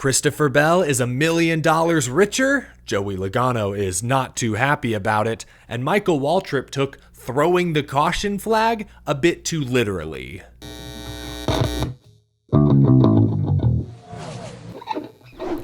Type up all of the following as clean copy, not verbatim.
Christopher Bell is $1 million richer, Joey Logano is not too happy about it, and Michael Waltrip took throwing the caution flag a bit too literally.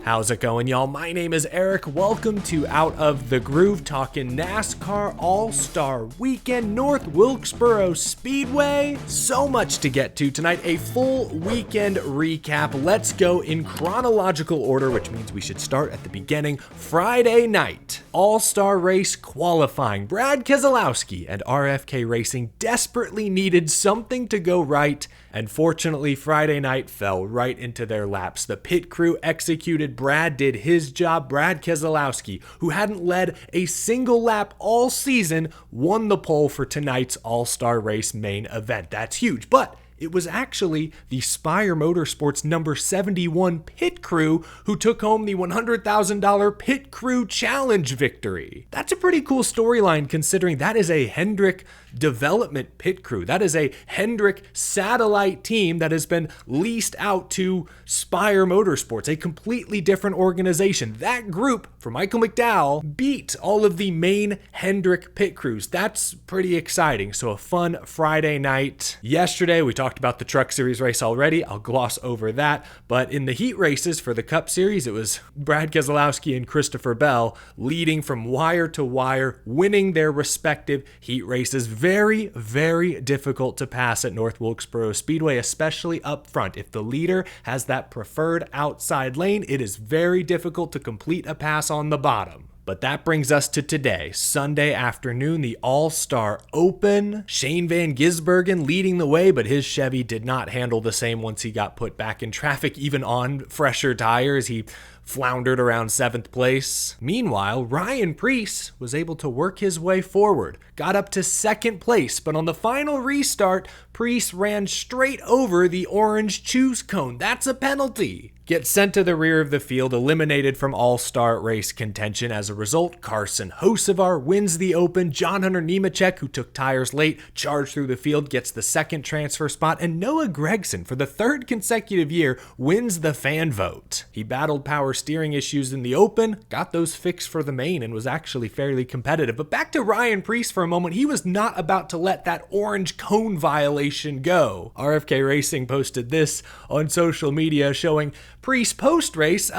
How's it going, y'all? My name is Eric. Welcome to Out of the Groove, talking NASCAR All-Star Weekend, North Wilkesboro Speedway. So much to get to tonight. A full weekend recap. Let's go in chronological order, which means we should start at the beginning. Friday night, All-Star Race qualifying. Brad Keselowski and RFK Racing desperately needed something to go right, and fortunately, Friday night fell right into their laps. The pit crew executed. Brad did his job. Brad Keselowski, who hadn't led a single lap all season, won the pole for tonight's All-Star Race main event. That's huge, but it was actually the Spire Motorsports number 71 pit crew who took home the $100,000 pit crew challenge victory. That's a pretty cool storyline considering that is a Hendrick development pit crew. That is a Hendrick satellite team that has been leased out to Spire Motorsports, a completely different organization. That group, for Michael McDowell, beat all of the main Hendrick pit crews. That's pretty exciting. So a fun Friday night. Yesterday, we talked about the Truck Series race already. I'll gloss over that. But in the heat races for the Cup Series, it was Brad Keselowski and Christopher Bell leading from wire to wire, winning their respective heat races. Very, very difficult to pass at North Wilkesboro Speedway, especially up front. If the leader has that preferred outside lane, it is very difficult to complete a pass on the bottom. But that brings us to today, Sunday afternoon, the All-Star Open. Shane Van Gisbergen leading the way, but his Chevy did not handle the same once he got put back in traffic, even on fresher tires. He floundered around 7th place. Meanwhile, Ryan Preece was able to work his way forward, got up to 2nd place, but on the final restart, Preece ran straight over the orange choose cone. That's a penalty. Gets sent to the rear of the field, eliminated from all-star race contention. As a result, Carson Hocevar wins the Open. John Hunter Nemechek, who took tires late, charged through the field, gets the 2nd transfer spot, and Noah Gragson, for the 3rd consecutive year, wins the fan vote. He battled power steering issues in the Open, got those fixed for the main, and was actually fairly competitive. But back to Ryan Preece for a moment. He was not about to let that orange cone violation go. RFK Racing posted this on social media showing Preece post-race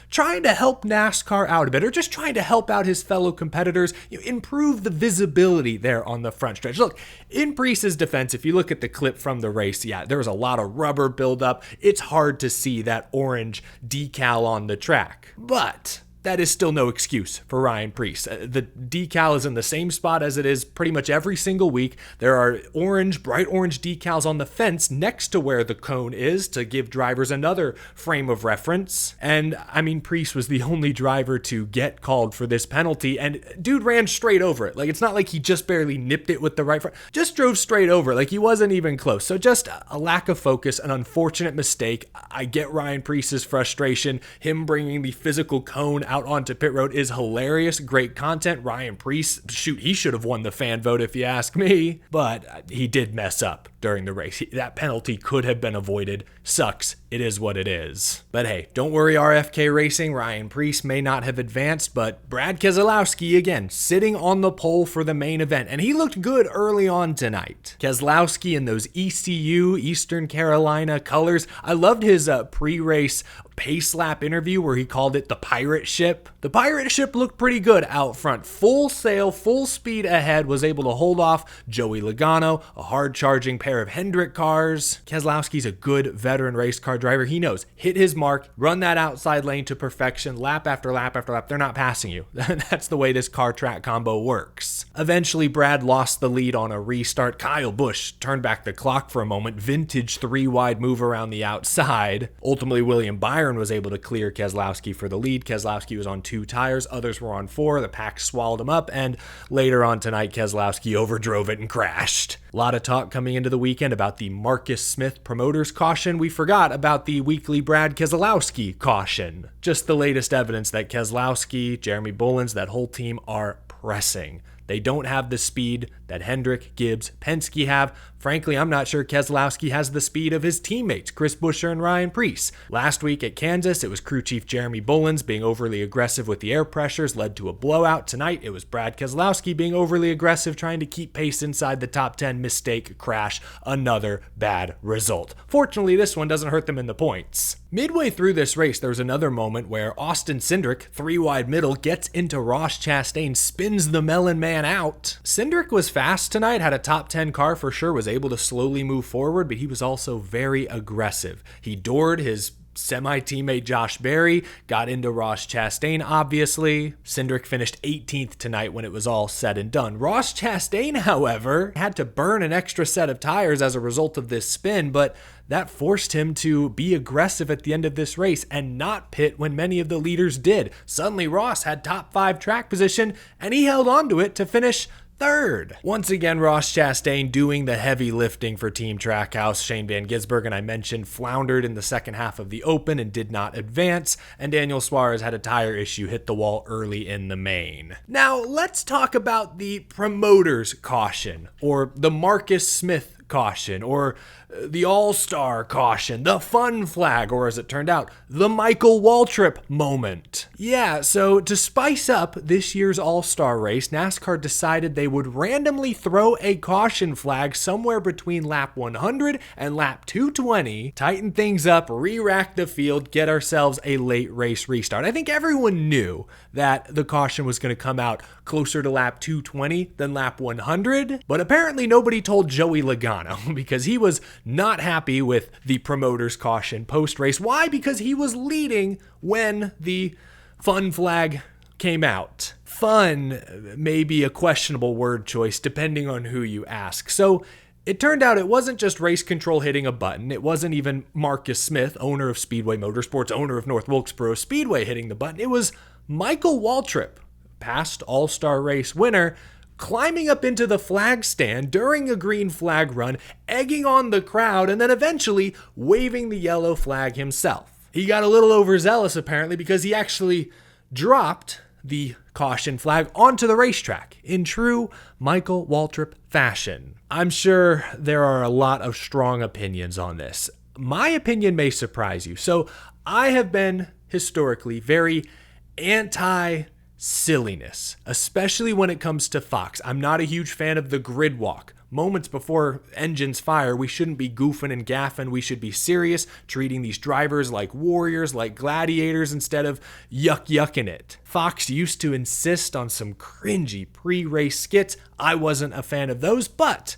trying to help NASCAR out a bit, or just trying to help out his fellow competitors, improve the visibility there on the front stretch. Look, in Preece's defense, if you look at the clip from the race, yeah, there was a lot of rubber buildup. It's hard to see that orange decal on the track, but that is still no excuse for Ryan Preece. The decal is in the same spot as it is pretty much every single week. There are bright orange decals on the fence next to where the cone is to give drivers another frame of reference. And I mean, Preece was the only driver to get called for this penalty, and dude ran straight over it. Like, it's not like he just barely nipped it with the right front, just drove straight over it. Like, he wasn't even close. So just a lack of focus, an unfortunate mistake. I get Ryan Preece's frustration. Him bringing the physical cone out onto pit road is hilarious. Great content. Ryan Preece, shoot, he should have won the fan vote if you ask me, but he did mess up during the race. That penalty could have been avoided. Sucks. It is what it is. But hey, don't worry, RFK Racing. Ryan Preece may not have advanced, but Brad Keselowski, again, sitting on the pole for the main event, and he looked good early on tonight. Keselowski in those ECU, Eastern Carolina colors. I loved his pre-race pace lap interview where he called it the pirate ship. The pirate ship looked pretty good out front. Full sail, full speed ahead, was able to hold off Joey Logano, a hard-charging pair of Hendrick cars. Keselowski's a good veteran race car driver. He knows, hit his mark, run that outside lane to perfection, lap after lap after lap. They're not passing you. That's the way this car-track combo works. Eventually, Brad lost the lead on a restart. Kyle Busch turned back the clock for a moment. Vintage 3-wide move around the outside. Ultimately, William Byron was able to clear Keselowski for the lead. Keselowski was on 2 tires. Others were on 4. The pack swallowed him up. And later on tonight, Keselowski overdrove it and crashed. A lot of talk coming into the weekend about the Marcus Smith promoter's caution. We forgot about the weekly Brad Keselowski caution. Just the latest evidence that Keselowski, Jeremy Bullins, that whole team are pressing. They don't have the speed that Hendrick, Gibbs, Penske have. Frankly, I'm not sure Keselowski has the speed of his teammates, Chris Buescher and Ryan Preece. Last week at Kansas, it was crew chief Jeremy Bullins being overly aggressive with the air pressures, led to a blowout. Tonight, it was Brad Keselowski being overly aggressive, trying to keep pace inside the top 10. Mistake, crash, another bad result. Fortunately, this one doesn't hurt them in the points. Midway through this race, there was another moment where Austin Cindric, 3-wide middle, gets into Ross Chastain, spins the Melon Man out. Cindric was fast tonight, had a top 10 car for sure, was able to slowly move forward, but he was also very aggressive. He doored his semi-teammate Josh Berry, got into Ross Chastain, obviously. Cindric finished 18th tonight when it was all said and done. Ross Chastain, however, had to burn an extra set of tires as a result of this spin, but that forced him to be aggressive at the end of this race and not pit when many of the leaders did. Suddenly, Ross had top 5 track position, and he held on to it to finish third. Once again, Ross Chastain doing the heavy lifting for Team Trackhouse. Shane Van Gisbergen, I mentioned, floundered in the second half of the Open and did not advance, and Daniel Suarez had a tire issue, hit the wall early in the main. Now, let's talk about the promoter's caution, or the Marcus Smith caution, or the All-Star caution, the fun flag, or as it turned out, the Michael Waltrip moment. Yeah, so to spice up this year's All-Star race, NASCAR decided they would randomly throw a caution flag somewhere between lap 100 and lap 220, tighten things up, re-rack the field, get ourselves a late race restart. I think everyone knew that the caution was going to come out closer to lap 220 than lap 100, but apparently nobody told Joey Logano because he was not happy with the promoter's caution post-race. Why? Because he was leading when the fun flag came out. Fun may be a questionable word choice depending on who you ask. So it turned out it wasn't just race control hitting a button. It wasn't even Marcus Smith, owner of Speedway Motorsports, owner of North Wilkesboro Speedway, hitting the button. It was Michael Waltrip, past All-Star race winner, climbing up into the flag stand during a green flag run, egging on the crowd, and then eventually waving the yellow flag himself. He got a little overzealous apparently because he actually dropped the caution flag onto the racetrack in true Michael Waltrip fashion. I'm sure there are a lot of strong opinions on this. My opinion may surprise you. So I have been historically very anti-silliness, especially when it comes to Fox. I'm not a huge fan of the grid walk. Moments before engines fire, we shouldn't be goofing and gaffing. We should be serious, treating these drivers like warriors, like gladiators, instead of yucking it. Fox used to insist on some cringy pre-race skits. I wasn't a fan of those, but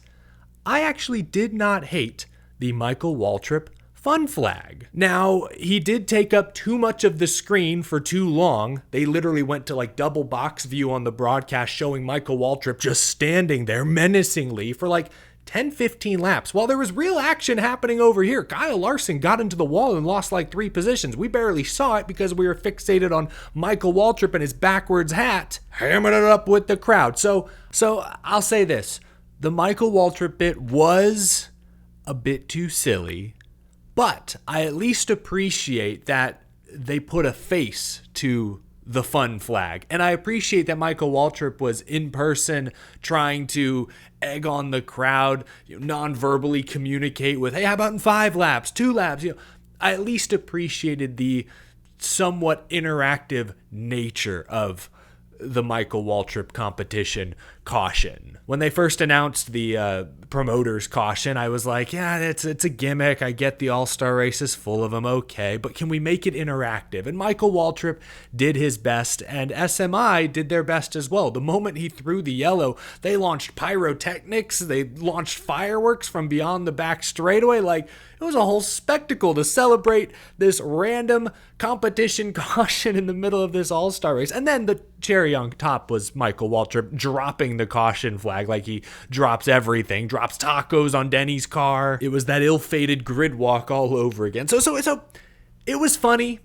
I actually did not hate the Michael Waltrip fun flag. Now, he did take up too much of the screen for too long. They literally went to like double box view on the broadcast, showing Michael Waltrip just standing there menacingly for like 10-15 laps. While there was real action happening over here, Kyle Larson got into the wall and lost like 3 positions. We barely saw it because we were fixated on Michael Waltrip and his backwards hat, hammering it up with the crowd. So I'll say this. The Michael Waltrip bit was a bit too silly, but I at least appreciate that they put a face to the fun flag. And I appreciate that Michael Waltrip was in person trying to egg on the crowd, non-verbally communicate with, hey, how about in 5 laps, 2 laps? I at least appreciated the somewhat interactive nature of the Michael Waltrip competition caution. When they first announced the promoter's caution, I was like, yeah, it's a gimmick. I get the All-Star race is full of them, okay, but can we make it interactive? And Michael Waltrip did his best, and SMI did their best as well. The moment he threw the yellow, they launched pyrotechnics, they launched fireworks from beyond the back straightaway. Like, it was a whole spectacle to celebrate this random competition caution in the middle of this All-Star race. And then the cherry on top was Michael Waltrip dropping the caution flag like he drops everything, drops tacos on Denny's car. It was that ill-fated grid walk all over again. So it was funny.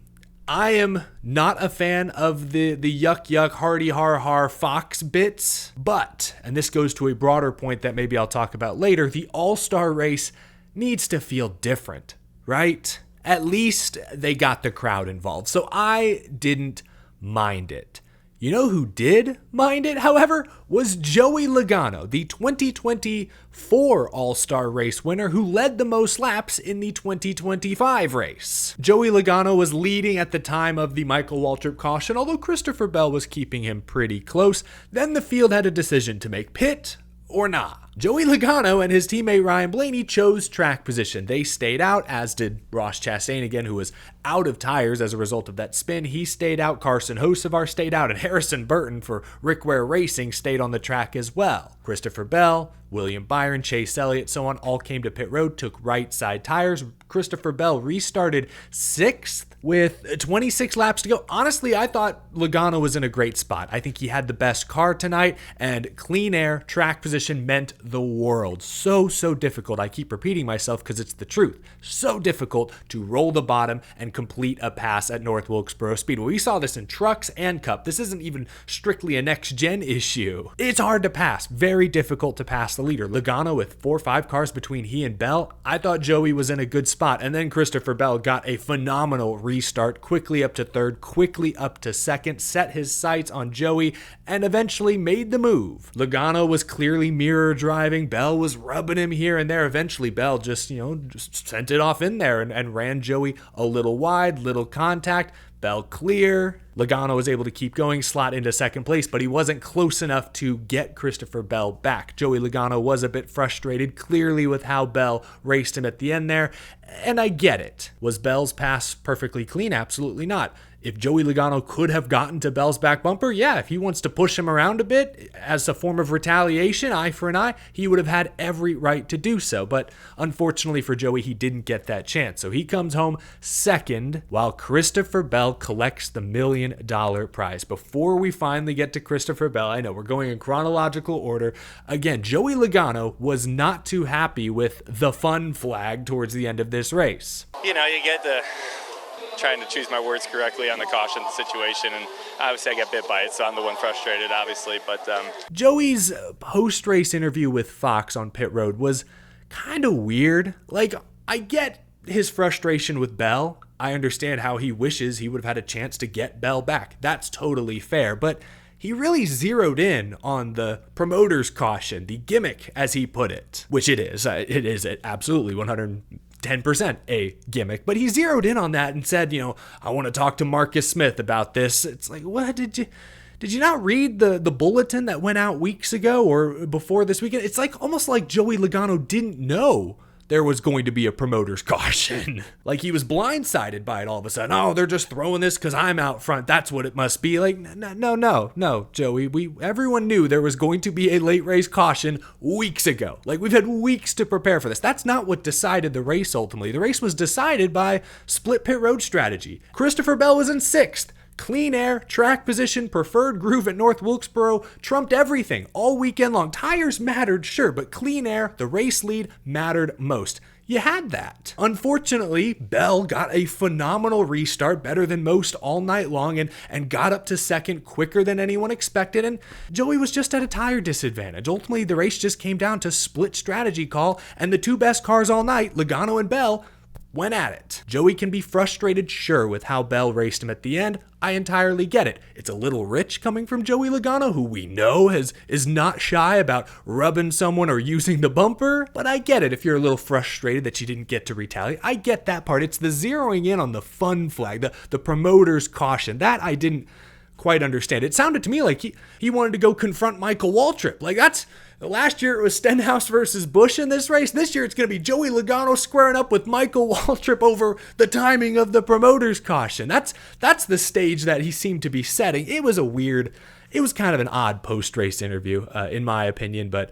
I am not a fan of the yuck, hardy, har, Fox bits, but, and this goes to a broader point that maybe I'll talk about later, the All-Star race needs to feel different, right? At least they got the crowd involved. So I didn't mind it. You know who did mind it, however, was Joey Logano, the 2024 All-Star race winner who led the most laps in the 2025 race. Joey Logano was leading at the time of the Michael Waltrip caution, although Christopher Bell was keeping him pretty close. Then the field had a decision to make: pit or not. Joey Logano and his teammate Ryan Blaney chose track position. They stayed out, as did Ross Chastain again, who was out of tires as a result of that spin. He stayed out. Carson Hocevar stayed out, and Harrison Burton for Rick Ware Racing stayed on the track as well. Christopher Bell, William Byron, Chase Elliott, so on, all came to pit road, took right side tires. Christopher Bell restarted 6th with 26 laps to go. Honestly, I thought Logano was in a great spot. I think he had the best car tonight, and clean air, track position meant the world. So difficult. I keep repeating myself because it's the truth. So difficult to roll the bottom and complete a pass at North Wilkesboro Speedway. We saw this in trucks and cup. This isn't even strictly a next gen issue. It's hard to pass. Very difficult to pass the leader. Logano with 4 or 5 cars between he and Bell. I thought Joey was in a good spot, and then Christopher Bell got a phenomenal restart, quickly up to 3rd, quickly up to 2nd, set his sights on Joey, and eventually made the move. Logano was clearly mirror driving. Bell was rubbing him here and there. Eventually Bell just sent it off in there and ran Joey a little wide, little contact. Bell clear. Logano was able to keep going, slot into 2nd place, but he wasn't close enough to get Christopher Bell back. Joey Logano was a bit frustrated, clearly, with how Bell raced him at the end there, and I get it. Was Bell's pass perfectly clean? Absolutely not. If Joey Logano could have gotten to Bell's back bumper, yeah, if he wants to push him around a bit as a form of retaliation, eye for an eye, he would have had every right to do so. But unfortunately for Joey, he didn't get that chance. So he comes home 2nd while Christopher Bell collects the $1 million prize. Before we finally get to Christopher Bell, I know we're going in chronological order. Again, Joey Logano was not too happy with the fun flag towards the end of this race. You get the trying to choose my words correctly on the caution situation, and obviously I get bit by it, so I'm the one frustrated, obviously. But Joey's post-race interview with Fox on pit road was kind of weird. Like, I get his frustration with Bell. I understand how he wishes he would have had a chance to get Bell back. That's totally fair, but he really zeroed in on the promoter's caution, the gimmick, as he put it, which it is. It is absolutely 110% a gimmick, but he zeroed in on that and said, I want to talk to Marcus Smith about this. It's like, what did you not read the bulletin that went out weeks ago or before this weekend? It's like almost like Joey Logano didn't know there was going to be a promoter's caution. Like he was blindsided by it all of a sudden. Oh, they're just throwing this because I'm out front. That's what it must be. Like, no, Joey. Everyone knew there was going to be a late race caution weeks ago. Like, we've had weeks to prepare for this. That's not what decided the race ultimately. The race was decided by split pit road strategy. Christopher Bell was in 6th. Clean air, track position, preferred groove at North Wilkesboro trumped everything all weekend long. Tires mattered, sure, but clean air, the race lead, mattered most. You had that. Unfortunately, Bell got a phenomenal restart, better than most all night long, and got up to 2nd quicker than anyone expected, and Joey was just at a tire disadvantage. Ultimately, the race just came down to split strategy call, and the 2 best cars all night, Logano and Bell, went at it. Joey can be frustrated, sure, with how Bell raced him at the end. I entirely get it. It's a little rich coming from Joey Logano, who we know is not shy about rubbing someone or using the bumper, but I get it if you're a little frustrated that you didn't get to retaliate. I get that part. It's the zeroing in on the fun flag, the promoter's caution. That I didn't quite understand. It sounded to me like he wanted to go confront Michael Waltrip. Like, that's... Last year it was Stenhouse versus Busch in this race. This year it's going to be Joey Logano squaring up with Michael Waltrip over the timing of the promoter's caution. That's the stage that he seemed to be setting. It was kind of an odd post-race interview, in my opinion. But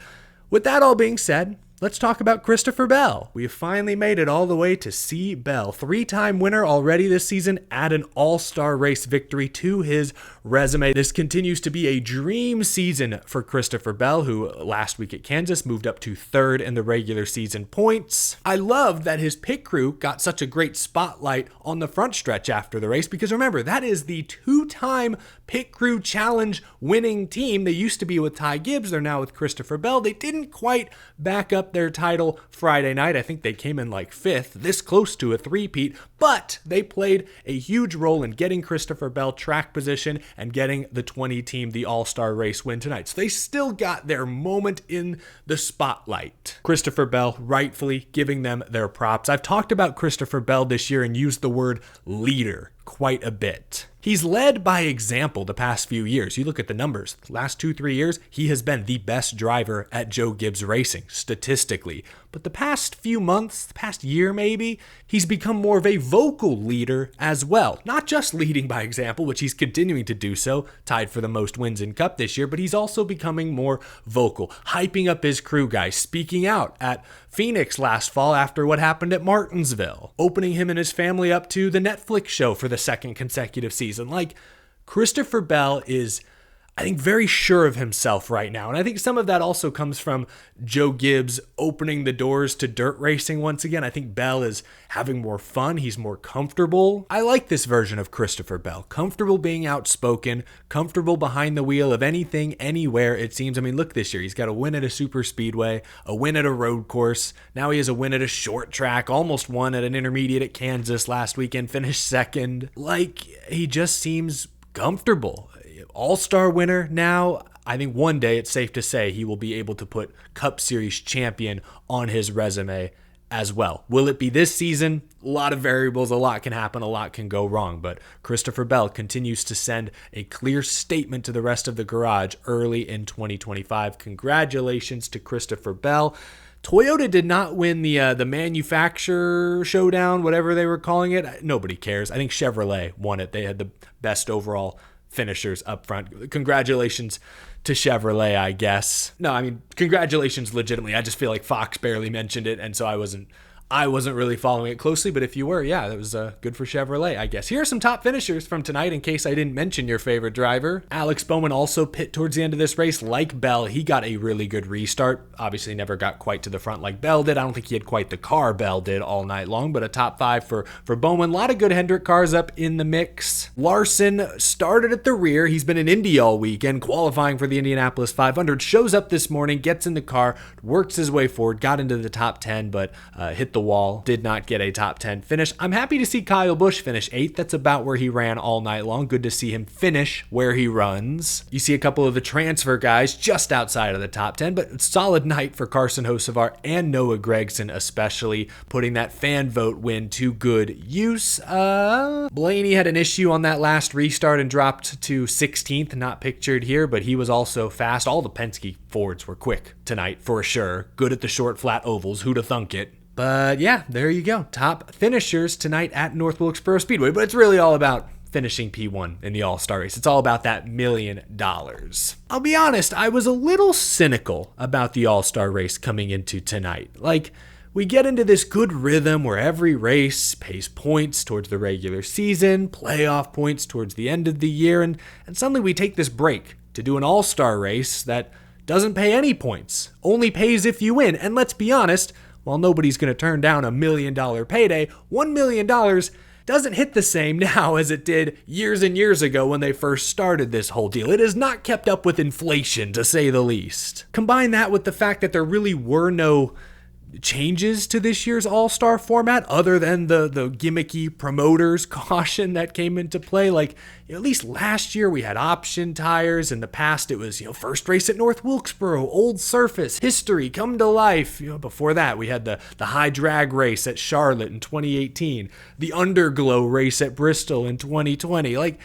with that all being said, let's talk about Christopher Bell. We have finally made it all the way to see Bell, 3-time winner already this season, add an all-star race victory to his resume. This continues to be a dream season for Christopher Bell, who last week at Kansas moved up to 3rd in the regular season points. I love that his pit crew got such a great spotlight on the front stretch after the race, because remember, that is the 2-time pit crew challenge winning team. They used to be with Ty Gibbs. They're now with Christopher Bell. They didn't quite back up up their title Friday night. I think they came in like 5th, this close to a three-peat, but they played a huge role in getting Christopher Bell track position and getting the 20 team the All-Star race win tonight. So they still got their moment in the spotlight. Christopher Bell rightfully giving them their props. I've talked about Christopher Bell this year and used the word leader quite a bit. He's led by example the past few years. You look at the numbers. The last 2-3 years, he has been the best driver at Joe Gibbs Racing, statistically. But the past few months, the past year maybe, he's become more of a vocal leader as well. Not just leading by example, which he's continuing to do so, tied for the most wins in Cup this year, but he's also becoming more vocal, hyping up his crew guys, speaking out at Phoenix last fall after what happened at Martinsville, opening him and his family up to the Netflix show for the second consecutive season. Like, Christopher Bell is, I think, very sure of himself right now. And I think some of that also comes from Joe Gibbs opening the doors to dirt racing once again. I think Bell is having more fun. He's more comfortable. I like this version of Christopher Bell. Comfortable being outspoken, comfortable behind the wheel of anything, anywhere, it seems. I mean, look this year. He's got a win at a super speedway, a win at a road course. Now he has a win at a short track, almost won at an intermediate at Kansas last weekend, finished second. Like, he just seems comfortable. All-Star winner now. I think one day it's safe to say he will be able to put Cup Series champion on his resume as well. Will it be this season? A lot of variables, a lot can happen, a lot can go wrong, but Christopher Bell continues to send a clear statement to the rest of the garage early in 2025. Congratulations to Christopher Bell. Toyota did not win the manufacturer showdown, whatever they were calling it. Nobody cares. I think Chevrolet won it. They had the best overall finishers up front. Congratulations to Chevrolet, I guess. No, I mean, congratulations legitimately. I just feel like Fox barely mentioned it, and so I wasn't really following it closely, but if you were, yeah, that was good for Chevrolet, I guess. Here are some top finishers from tonight in case I didn't mention your favorite driver. Alex Bowman also pit towards the end of this race. Like Bell, he got a really good restart. Obviously never got quite to the front like Bell did. I don't think he had quite the car Bell did all night long, but a top 5 for Bowman. A lot of good Hendrick cars up in the mix. Larson started at the rear. He's been in Indy all weekend, qualifying for the Indianapolis 500. Shows up this morning, gets in the car, works his way forward, got into the top 10, but hit the wall, did not get a top 10 finish. I'm happy to see Kyle Busch finish 8th. That's about where he ran all night long. Good to see him finish where he runs. You see a couple of the transfer guys just outside of the top 10, but solid night for Carson Hocevar and Noah Gragson, especially putting that fan vote win to good use. Blaney had an issue on that last restart and dropped to 16th, not pictured here, but he was also fast. All the Penske Fords were quick tonight for sure. Good at the short flat ovals. Who'da thunk it? But yeah, there you go. Top finishers tonight at North Wilkesboro Speedway. But it's really all about finishing P1 in the All-Star race. It's all about that $1 million. I'll be honest, I was a little cynical about the All-Star race coming into tonight. Like, we get into this good rhythm where every race pays points towards the regular season, playoff points towards the end of the year, and suddenly we take this break to do an All-Star race that doesn't pay any points, only pays if you win. And let's be honest, while nobody's going to turn down a $1 million payday, $1 million doesn't hit the same now as it did years and years ago when they first started this whole deal. It has not kept up with inflation, to say the least. Combine that with the fact that there really were no changes to this year's All-Star format other than the gimmicky promoters caution that came into play. Like, at least last year we had option tires. In the past it was, first race at North Wilkesboro, old surface, history come to life. Before that we had the high drag race at Charlotte in 2018, the underglow race at Bristol in 2020. Like,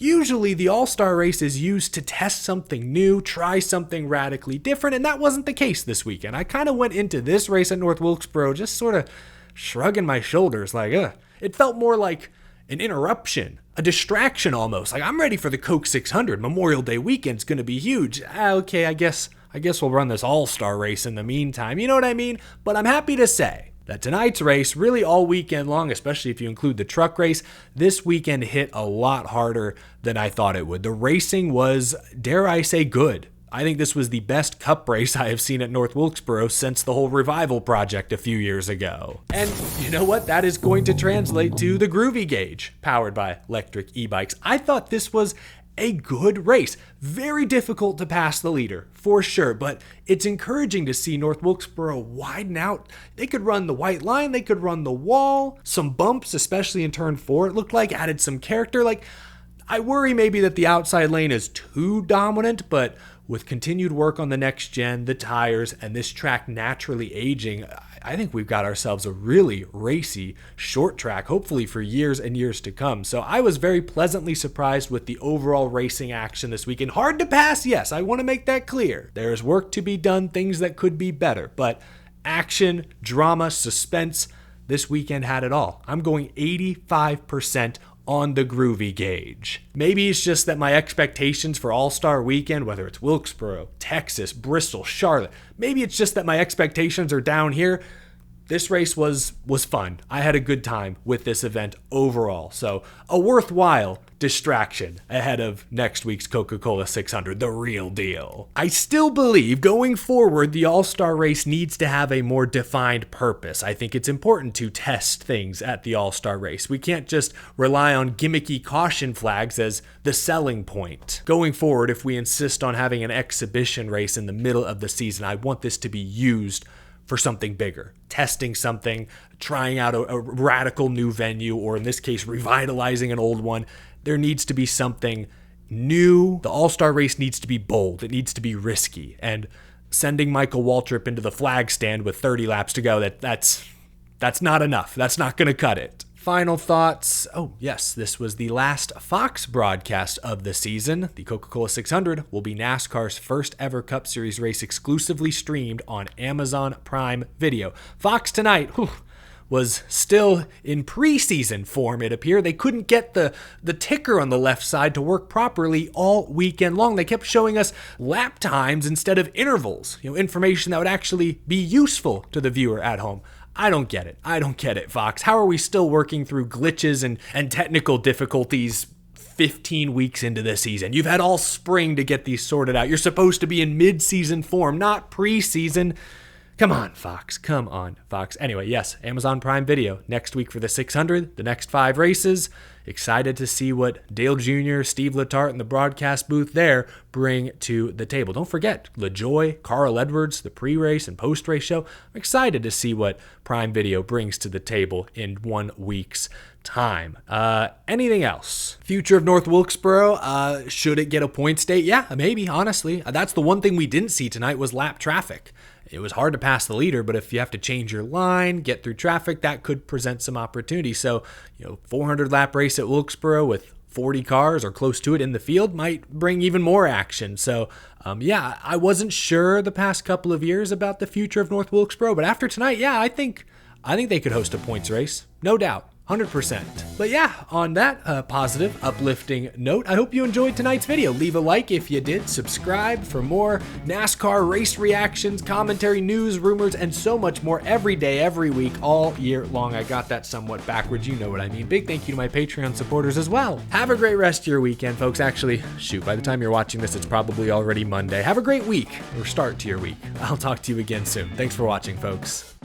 usually the All-Star race is used to test something new, try something radically different, and that wasn't the case this weekend. I kind of went into this race at North Wilkesboro just sort of shrugging my shoulders like, It felt more like an interruption, a distraction almost. Like, I'm ready for the Coke 600. Memorial Day weekend's going to be huge. Okay, I guess we'll run this All-Star race in the meantime. You know what I mean? But I'm happy to say that tonight's race, really all weekend long, especially if you include the truck race, this weekend hit a lot harder than I thought it would. The racing was, dare I say, good. I think this was the best cup race I have seen at North Wilkesboro since the whole revival project a few years ago. And you know what? That is going to translate to the Groovy Gauge, powered by electric e-bikes. I thought this was a good race. Very difficult to pass the leader, for sure, but it's encouraging to see North Wilkesboro widen out. They could run the white line, they could run the wall, some bumps, especially in turn 4, it looked like, added some character. I worry maybe that the outside lane is too dominant, but with continued work on the next gen, the tires, and this track naturally aging, I think we've got ourselves a really racy short track, hopefully for years and years to come. So I was very pleasantly surprised with the overall racing action this weekend. Hard to pass, yes, I want to make that clear. There is work to be done, things that could be better, but action, drama, suspense, this weekend had it all. I'm going 85% on the groovy gauge. Maybe it's just that my expectations for All-Star Weekend, whether it's Wilkesboro, Texas, Bristol, Charlotte, maybe it's just that my expectations are down here. This race was fun. I had a good time with this event overall. So a worthwhile distraction ahead of next week's Coca-Cola 600, the real deal. I still believe going forward, the All-Star race needs to have a more defined purpose. I think it's important to test things at the All-Star race. We can't just rely on gimmicky caution flags as the selling point. Going forward, if we insist on having an exhibition race in the middle of the season, I want this to be used for something bigger, testing something, trying out a radical new venue, or in this case, revitalizing an old one. There needs to be something new. The All-Star race needs to be bold. It needs to be risky. And sending Michael Waltrip into the flag stand with 30 laps to go, that's not enough. That's not going to cut it. Final thoughts. Oh, yes, this was the last Fox broadcast of the season. The Coca-Cola 600 will be NASCAR's first ever Cup Series race exclusively streamed on Amazon Prime Video. Fox tonight was still in preseason form, it appeared. They couldn't get the ticker on the left side to work properly all weekend long. They kept showing us lap times instead of intervals, information that would actually be useful to the viewer at home. I don't get it, Fox. How are we still working through glitches and technical difficulties 15 weeks into the season? You've had all spring to get these sorted out. You're supposed to be in mid-season form, not preseason. Come on, Fox. Anyway, yes, Amazon Prime Video next week for the 600, the next 5 races. Excited to see what Dale Jr., Steve Letarte, and the broadcast booth there bring to the table. Don't forget, LaJoy, Carl Edwards, the pre-race and post-race show. I'm excited to see what Prime Video brings to the table in 1 week's time. Anything else? Future of North Wilkesboro, should it get a points date? Yeah, maybe, honestly. That's the one thing we didn't see tonight was lap traffic. It was hard to pass the leader, but if you have to change your line, get through traffic, that could present some opportunity. So, 400 lap race at Wilkesboro with 40 cars or close to it in the field might bring even more action. So, I wasn't sure the past couple of years about the future of North Wilkesboro, but after tonight, I think they could host a points race. No doubt. 100%. But on that positive, uplifting note, I hope you enjoyed tonight's video. Leave a like if you did. Subscribe for more NASCAR race reactions, commentary, news, rumors, and so much more every day, every week, all year long. I got that somewhat backwards. You know what I mean. Big thank you to my Patreon supporters as well. Have a great rest of your weekend, folks. Actually, by the time you're watching this, it's probably already Monday. Have a great week or start to your week. I'll talk to you again soon. Thanks for watching, folks.